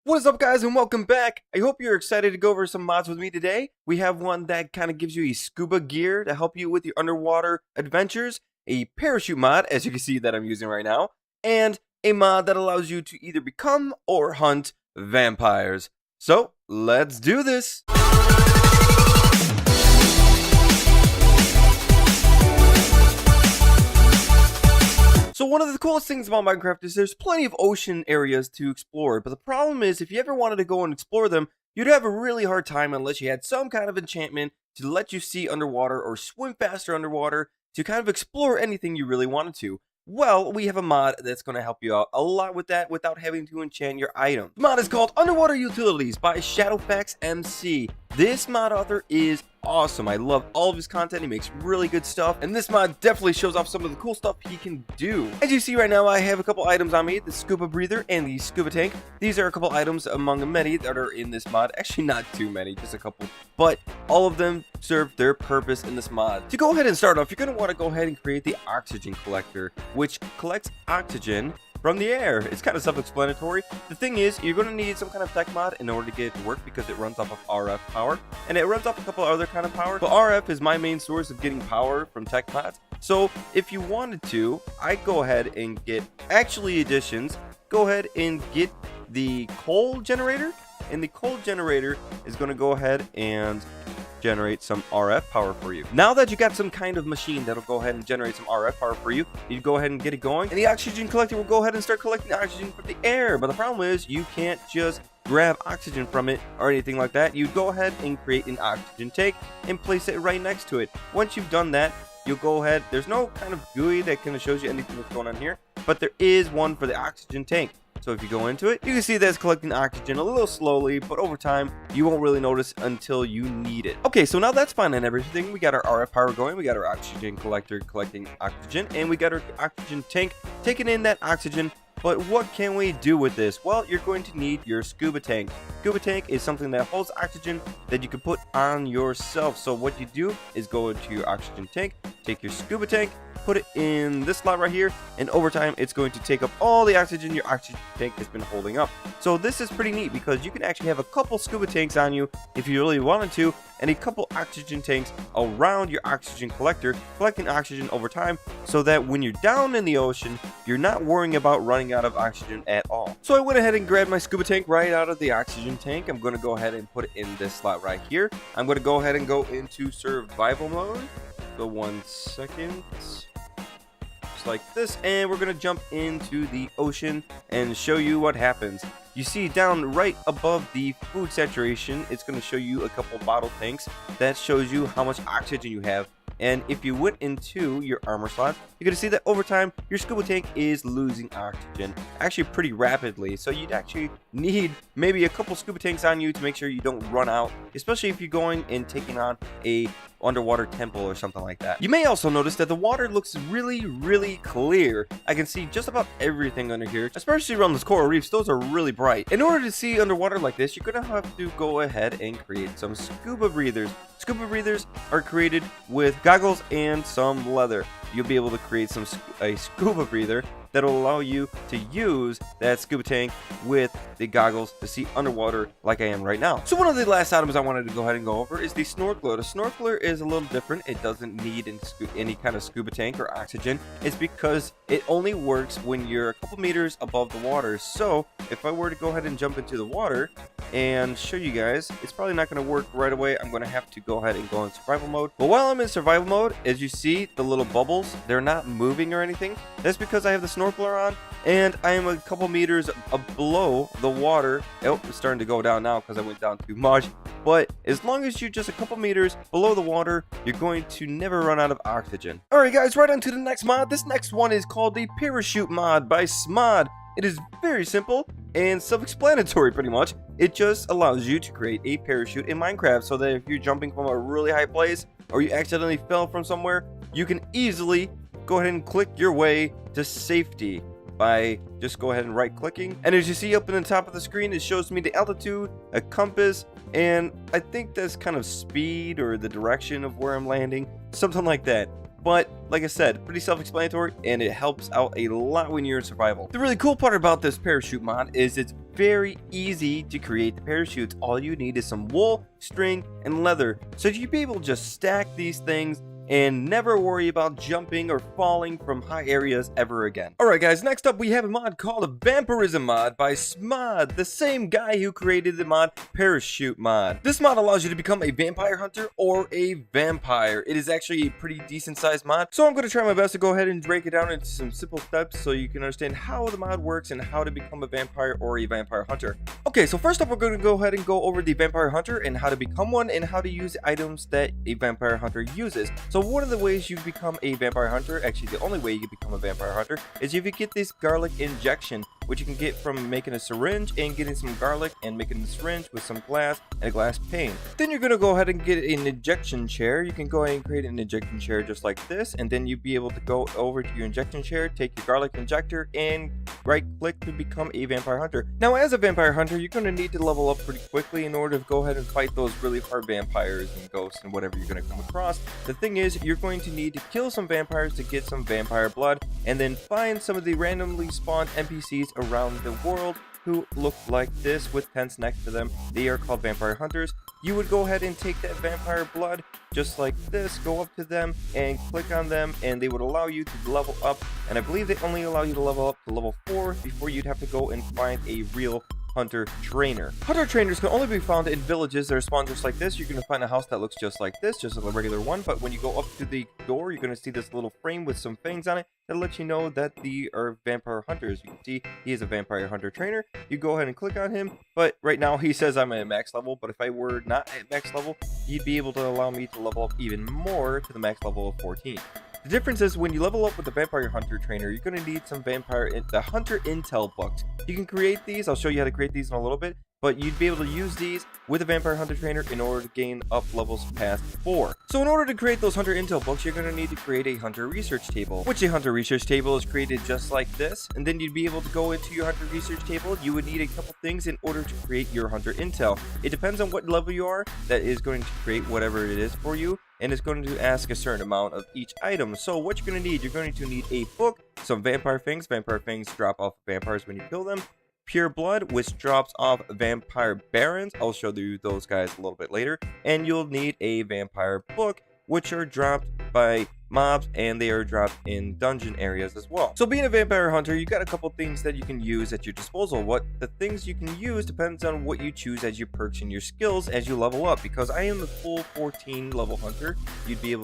What is up, guys, and welcome back. I hope you're excited to go over some mods with me today. We have one that kind of gives you a scuba gear to help you with your underwater adventures, a parachute mod, as you can see that I'm using right now, and a mod that allows you to either become or hunt vampires. So, let's do this. So one of the coolest things about Minecraft is there's plenty of ocean areas to explore, but the problem is if you ever wanted to go and explore them, you'd have a really hard time unless you had some kind of enchantment to let you see underwater or swim faster underwater to kind of explore anything you really wanted to. Well, we have a mod that's going to help you out a lot with that without having to enchant your item. The mod is called Underwater Utilities by Shadowfax MC. This mod author is awesome. I love all of his content. He makes really good stuff, and this mod definitely shows off some of the cool stuff he can do. As you see right now, I have a couple items on me, the scuba breather and the scuba tank. These are a couple items among many that are in this mod. Actually, not too many, just a couple, but all of them serve their purpose in this mod. To go ahead and start off, you're going to want to go ahead and create the oxygen collector, which collects oxygen from the air. It's kind of self-explanatory. The thing is, you're going to need some kind of tech mod in order to get it to work because it runs off of RF power, and it runs off a couple other kind of power, but RF is my main source of getting power from tech mods. So if you wanted to, I'd go ahead and get actually additions. Go ahead and get the coal generator, and the coal generator is going to go ahead and generate some RF power for you. Now that you got some kind of machine that'll go ahead and generate some RF power for you, you go ahead and get it going, and the oxygen collector will go ahead and start collecting oxygen from the air. But the problem is you can't just grab oxygen from it or anything like that. You go ahead and create an oxygen tank and place it right next to it. Once you've done that, you'll go ahead, there's no kind of GUI that kind of shows you anything that's going on here, but there is one for the oxygen tank. So if you go into it, you can see that it's collecting oxygen a little slowly, but over time, you won't really notice until you need it. Okay, so now that's fine and everything. We got our RF power going, we got our oxygen collector collecting oxygen, and we got our oxygen tank taking in that oxygen. But what can we do with this? Well, you're going to need your scuba tank. Scuba tank is something that holds oxygen that you can put on yourself. So what you do is go into your oxygen tank, take your scuba tank, put it in this slot right here, and over time it's going to take up all the oxygen your oxygen tank has been holding up. So this is pretty neat because you can actually have a couple scuba tanks on you if you really wanted to, and a couple oxygen tanks around your oxygen collector, collecting oxygen over time, so that when you're down in the ocean, you're not worrying about running out of oxygen at all. So I went ahead and grabbed my scuba tank right out of the oxygen tank. I'm going to go ahead and put it in this slot right here. I'm going to go ahead and go into survival mode. So 1 second. Just like this, and we're going to jump into the ocean and show you what happens. You see down right above the food saturation, it's going to show you a couple bottle tanks that shows you how much oxygen you have. And if you went into your armor slot, you're going to see that over time, your scuba tank is losing oxygen, actually pretty rapidly. So you'd actually need maybe a couple scuba tanks on you to make sure you don't run out, especially if you're going and taking on a underwater temple or something like that. You may also notice that the water looks really clear. I can see just about everything under here, especially around those coral reefs. Those are really bright. In order to see underwater like this, you're gonna have to go ahead and create some scuba breathers. Scuba breathers are created with goggles and some leather. You'll be able to create a scuba breather that'll allow you to use that scuba tank with the goggles to see underwater like I am right now. So one of the last items I wanted to go ahead and go over is the snorkeler. The snorkeler is a little different. It doesn't need any kind of scuba tank or oxygen. It's because it only works when you're a couple meters above the water. So if I were to go ahead and jump into the water and show you guys, it's probably not going to work right away. I'm going to have to go ahead and go in survival mode. But while I'm in survival mode, as you see, the little bubbles, they're not moving or anything. That's because I have the snorkeler on, and I am a couple meters below the water. Oh, it's starting to go down now because I went down too much. But as long as you're just a couple meters below the water, you're going to never run out of oxygen. Alright guys, right on to the next mod. This next one is called the Parachute mod by Smod. It is very simple and self-explanatory pretty much. It just allows you to create a parachute in Minecraft so that if you're jumping from a really high place or you accidentally fell from somewhere, you can easily go ahead and click your way to safety by just go ahead and right clicking. And as you see up in the top of the screen, it shows me the altitude, a compass, and I think that's kind of speed or the direction of where I'm landing, something like that. But like I said, pretty self-explanatory, and it helps out a lot when you're in survival. The really cool part about this parachute mod is it's very easy to create the parachutes. All you need is some wool, string, and leather. So you'll be able to just stack these things and never worry about jumping or falling from high areas ever again. Alright guys, next up we have a mod called a Vampirism mod by Smod, the same guy who created the mod Parachute mod. This mod allows you to become a vampire hunter or a vampire. It is actually a pretty decent sized mod, so I'm going to try my best to go ahead and break it down into some simple steps so you can understand how the mod works and how to become a vampire or a vampire hunter. Okay, so first up we're going to go ahead and go over the vampire hunter and how to become one and how to use the items that a vampire hunter uses. So one of the ways you become a vampire hunter, actually the only way you can become a vampire hunter, is if you get this garlic injection, which you can get from making a syringe and getting some garlic and making a syringe with some glass and a glass pane. Then you're going to go ahead and get an injection chair. You can go ahead and create an injection chair just like this, and then you'd be able to go over to your injection chair, take your garlic injector, and right click to become a vampire hunter. Now as a vampire hunter, you're going to need to level up pretty quickly in order to go ahead and fight those really hard vampires and ghosts and whatever you're going to come across. The thing is, you're going to need to kill some vampires to get some vampire blood, and then find some of the randomly spawned NPCs around the world who look like this with tents next to them. They are called vampire hunters. You would go ahead and take that vampire blood just like this, go up to them and click on them, and they would allow you to level up, and I believe they only allow you to level up to level 4 before you'd have to go and find a real hunter trainer. Hunter trainers can only be found in villages that are spawned just like this. You're going to find a house that looks just like this, just like a regular one, but when you go up to the door, you're going to see this little frame with some fangs on it that lets you know that they are vampire hunters. You can see he is a vampire hunter trainer. You go ahead and click on him, but right now he says I'm at max level, but if I were not at max level, he'd be able to allow me to level up even more to the max level of 14. The difference is when you level up with the Vampire Hunter Trainer, you're going to need some the Hunter Intel books. You can create these. I'll show you how to create these in a little bit, but you'd be able to use these with a Vampire Hunter Trainer in order to gain up levels past 4. So in order to create those Hunter Intel books, you're going to need to create a Hunter Research Table, which a Hunter Research Table is created just like this, and then you'd be able to go into your Hunter Research Table. You would need a couple things in order to create your Hunter Intel. It depends on what level you are that is going to create whatever it is for you, and it's going to ask a certain amount of each item. So what you're going to need a book, some vampire fangs. Vampire fangs drop off vampires when you kill them. Pure blood, which drops off vampire barons. I'll show you those guys a little bit later. And you'll need a vampire book, which are dropped by mobs, and they are dropped in dungeon areas as well. So being a vampire hunter, you got a couple things that you can use at your disposal. What the things you can use depends on what you choose as your perks and your skills as you level up. Because I am the full 14 level hunter,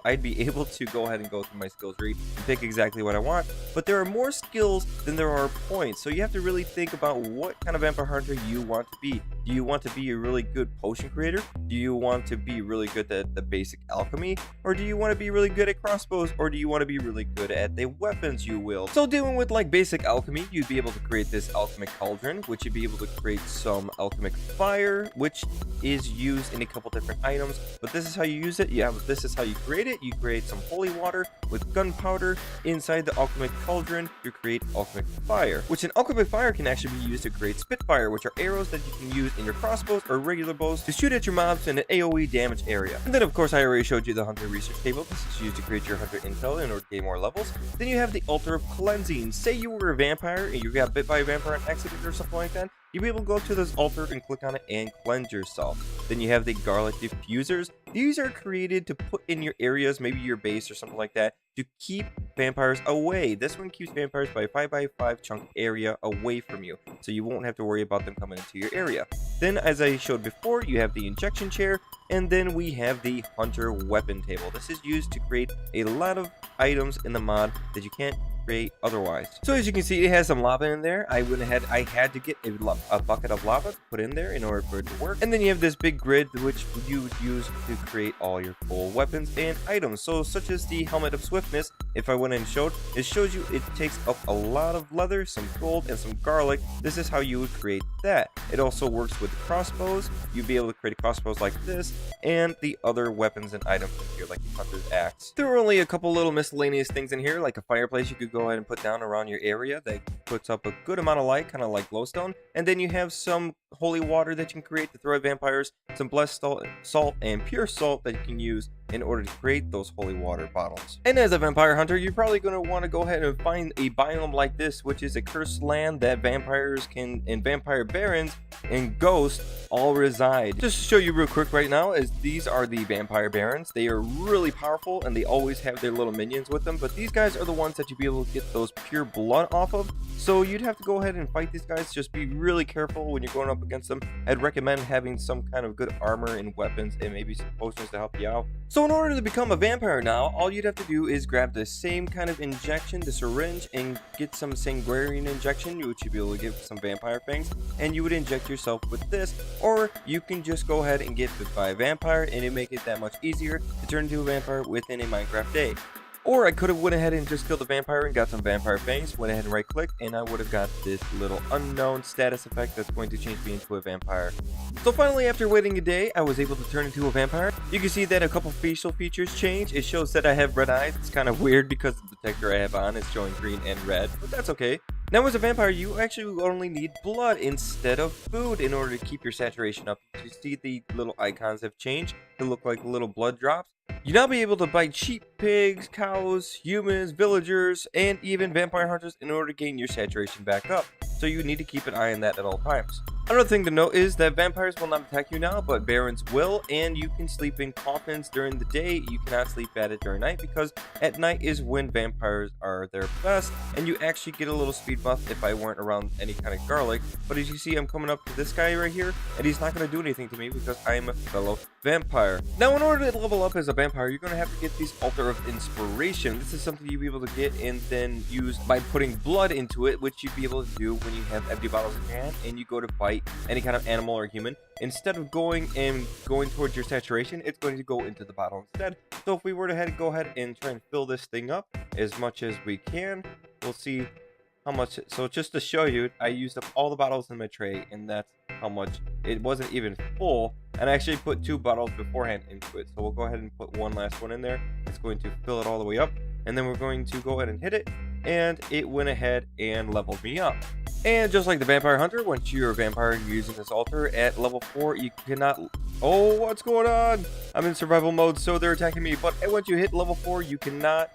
I'd be able to go ahead and go through my skill tree and pick exactly what I want. But there are more skills than there are points, so you have to really think about what kind of vampire hunter you want to be. Do you want to be a really good potion creator? Do you want to be really good at the basic alchemy? Or do you want to be really good at crossbows? Or do you want to be really good at the weapons you wield? So dealing with like basic alchemy, you'd be able to create this alchemic cauldron, which you'd be able to create some alchemic fire, which is used in a couple different items. But this is how you use it. Yeah, this is how you create it. You create some holy water with gunpowder inside the alchemic cauldron. You create alchemic fire, which an alchemic fire can actually be used to create spitfire, which are arrows that you can use in your crossbows or regular bows to shoot at your mobs in an AoE damage area. And then of course I already showed you the Hunter Research Table. This is used to create your Hunter Intel in order to gain more levels. Then you have the Altar of Cleansing. Say you were a vampire and you got bit by a vampire on accident or something like that, you'll be able to go to this altar and click on it and cleanse yourself. Then you have the Garlic Diffusers. These are created to put in your areas, maybe your base or something like that, to keep vampires away. This one keeps vampires by a 5x5 chunk area away from you, so you won't have to worry about them coming into your area. Then, as I showed before, you have the injection chair, and then we have the Hunter Weapon Table. This is used to create a lot of items in the mod that you can't create otherwise. So as you can see, it has some lava in there. I had to get a bucket of lava to put in there in order for it to work. And then you have this big grid which you would use to create all your full weapons and items. So such as the Helmet of Swiftness, if I went and showed, it shows you it takes up a lot of leather, some gold, and some garlic. This is how you would create that. It also works with crossbows. You'd be able to create crossbows like this, and the other weapons and items in here, like the Hunter's Axe. There are only a couple little miscellaneous things in here, like a fireplace you could go ahead and put down around your area that puts up a good amount of light, kind of like glowstone. And then you have some holy water that you can create to throw at vampires, some blessed salt, and pure salt that you can use in order to create those holy water bottles. And as a vampire hunter, you're probably going to want to go ahead and find a biome like this, which is a cursed land that vampires and vampire barons and ghosts all reside. Just to show you real quick right now, is these are the vampire barons. They are really powerful and they always have their little minions with them, but these guys are the ones that you'd be able to get those pure blood off of. So you'd have to go ahead and fight these guys. Just be really careful when you're going up against them. I'd recommend having some kind of good armor and weapons and maybe some potions to help you out. So in order to become a vampire now, all you'd have to do is grab the same kind of injection, the syringe, and get some Sangarian injection, which you'd be able to get some vampire fangs, and you would inject yourself with this, or you can just go ahead and get bit by a vampire, and it make it that much easier to turn into a vampire within a Minecraft day. Or I could have went ahead and just killed the vampire and got some vampire fangs, went ahead and right click, and I would have got this little unknown status effect that's going to change me into a vampire. So finally, after waiting a day, I was able to turn into a vampire. You can see that a couple facial features change. It shows that I have red eyes. It's kind of weird because the detector I have on is showing green and red, but that's okay. Now as a vampire, you actually only need blood instead of food in order to keep your saturation up. You see the little icons have changed to look like little blood drops. You now be able to bite sheep, pigs, cows, humans, villagers, and even vampire hunters in order to gain your saturation back up. So you need to keep an eye on that at all times. Another thing to note is that vampires will not attack you now, but barons will, and you can sleep in coffins during the day. You cannot sleep at it during night because at night is when vampires are their best, and you actually get a little speed buff if I weren't around any kind of garlic. But as you see, I'm coming up to this guy right here, and he's not going to do anything to me because I am a fellow vampire. Now, in order to level up as a vampire, you're going to have to get these Altar of Inspiration. This is something you'll be able to get and then use by putting blood into it, which you'd be able to do when you have empty bottles in your hand and you go to fight any kind of animal or human. Instead of going towards your saturation, it's going to go into the bottle instead. So if we were to go ahead and try and fill this thing up as much as we can, we'll see how much. So just to show you, I used up all the bottles in my tray, and that's how much. It wasn't even full, and I actually put 2 bottles beforehand into it. So we'll go ahead and put one last one in there. It's going to fill it all the way up, and then we're going to go ahead and hit it, and it went ahead and leveled me up. And just like the vampire hunter, once you're a vampire and you're using this altar at level 4, you cannot. Oh, what's going on? I'm in survival mode, so they're attacking me. But once you hit level 4, you cannot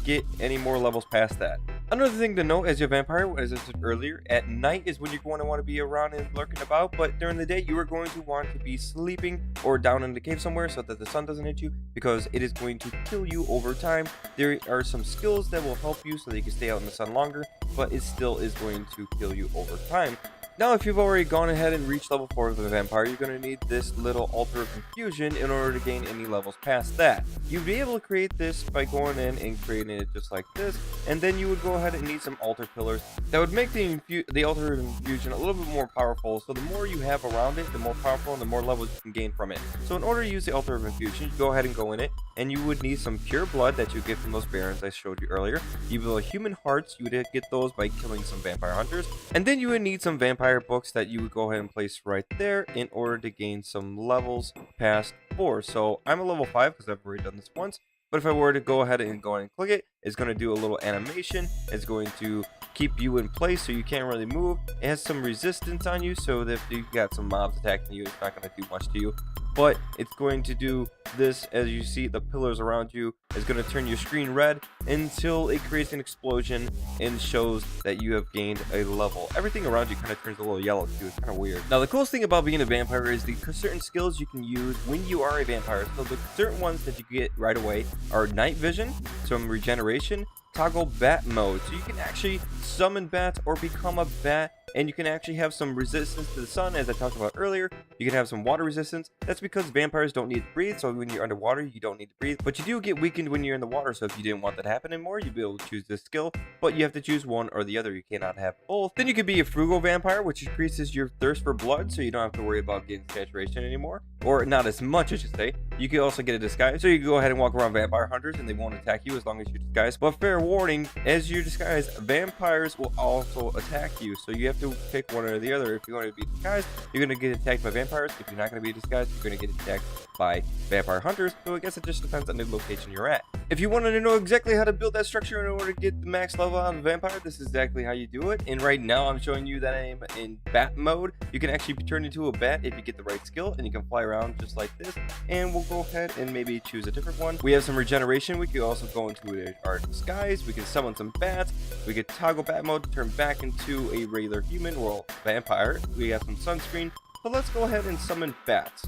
get any more levels past that. Another thing to note as a vampire, as I said earlier, at night is when you're going to want to be around and lurking about, but during the day you are going to want to be sleeping or down in the cave somewhere so that the sun doesn't hit you, because it is going to kill you over time. There are some skills that will help you so that you can stay out in the sun longer, but it still is going to kill you over time. Now, if you've already gone ahead and reached level 4 of the vampire, you're going to need this little Altar of Confusion in order to gain any levels past that. You'd be able to create this by going in and creating it just like this, and then you would go ahead and need some altar pillars that would make the Altar of Confusion a little bit more powerful. So the more you have around it, the more powerful and the more levels you can gain from it. So in order to use the Altar of Confusion, you go ahead and go in it, and you would need some pure blood that you get from those barons I showed you earlier. You will human hearts. You would get those by killing some vampire hunters, and then you would need some vampire books that you would go ahead and place right there in order to gain some levels past 4. So I'm a level 5 because I've already done this once, but if I were to go ahead and click it, it's going to do a little animation. It's going to keep you in place so you can't really move. It has some resistance on you, so that if you got some mobs attacking you, it's not going to do much to you. But it's going to do this, as you see the pillars around you, is going to turn your screen red until it creates an explosion and shows that you have gained a level. Everything around you kind of turns a little yellow too. It's kind of weird. Now the coolest thing about being a vampire is the certain skills you can use when you are a vampire. So the certain ones that you get right away are night vision, some regeneration, toggle bat mode, so you can actually summon bats or become a bat, and you can actually have some resistance to the sun, as I talked about earlier. You can have some water resistance. That's because vampires don't need to breathe, so when you're underwater you don't need to breathe, but you do get weakened when you're in the water. So if you didn't want that to happen anymore, you'd be able to choose this skill, but you have to choose one or the other. You cannot have both. Then you could be a frugal vampire, which increases your thirst for blood, so you don't have to worry about getting saturation anymore, or not as much, I should say. You can also get a disguise, so you can go ahead and walk around vampire hunters and they won't attack you as long as you're disguised. But fair warning, as you're disguised, vampires will also attack you, so you have to pick one or the other. If you want to be disguised, you're going to get attacked by vampires. If you're not going to be disguised, you're going to get attacked by vampire hunters. So I guess it just depends on the location you're at. If you wanted to know exactly how to build that structure in order to get the max level out of Vampire, this is exactly how you do it. And right now I'm showing you that I am in bat mode. You can actually be turned into a bat if you get the right skill, and you can fly around just like this. And we'll go ahead and maybe choose a different one. We have some regeneration. We can also go into our disguise. We can summon some bats. We could toggle bat mode to turn back into a regular human or vampire. We have some sunscreen. So let's go ahead and summon bats.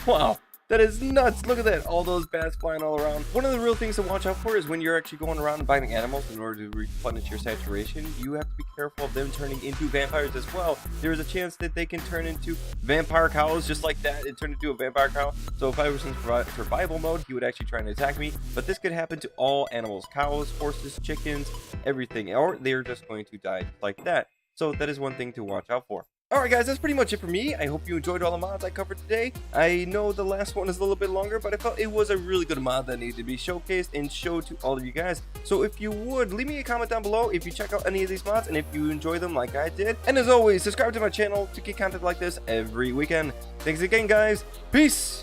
Wow. That is nuts. Look at that. All those bats flying all around. One of the real things to watch out for is when you're actually going around and biting animals in order to replenish your saturation, you have to be careful of them turning into vampires as well. There is a chance that they can turn into vampire cows just like that and turn into a vampire cow. So if I was in survival mode, he would actually try and attack me. But this could happen to all animals. Cows, horses, chickens, everything. Or they're just going to die like that. So that is one thing to watch out for. Alright guys, that's pretty much it for me. I hope you enjoyed all the mods I covered today. I know the last one is a little bit longer, but I felt it was a really good mod that needed to be showcased and showed to all of you guys. So if you would, leave me a comment down below if you check out any of these mods and if you enjoy them like I did. And as always, subscribe to my channel to get content like this every weekend. Thanks again guys. Peace!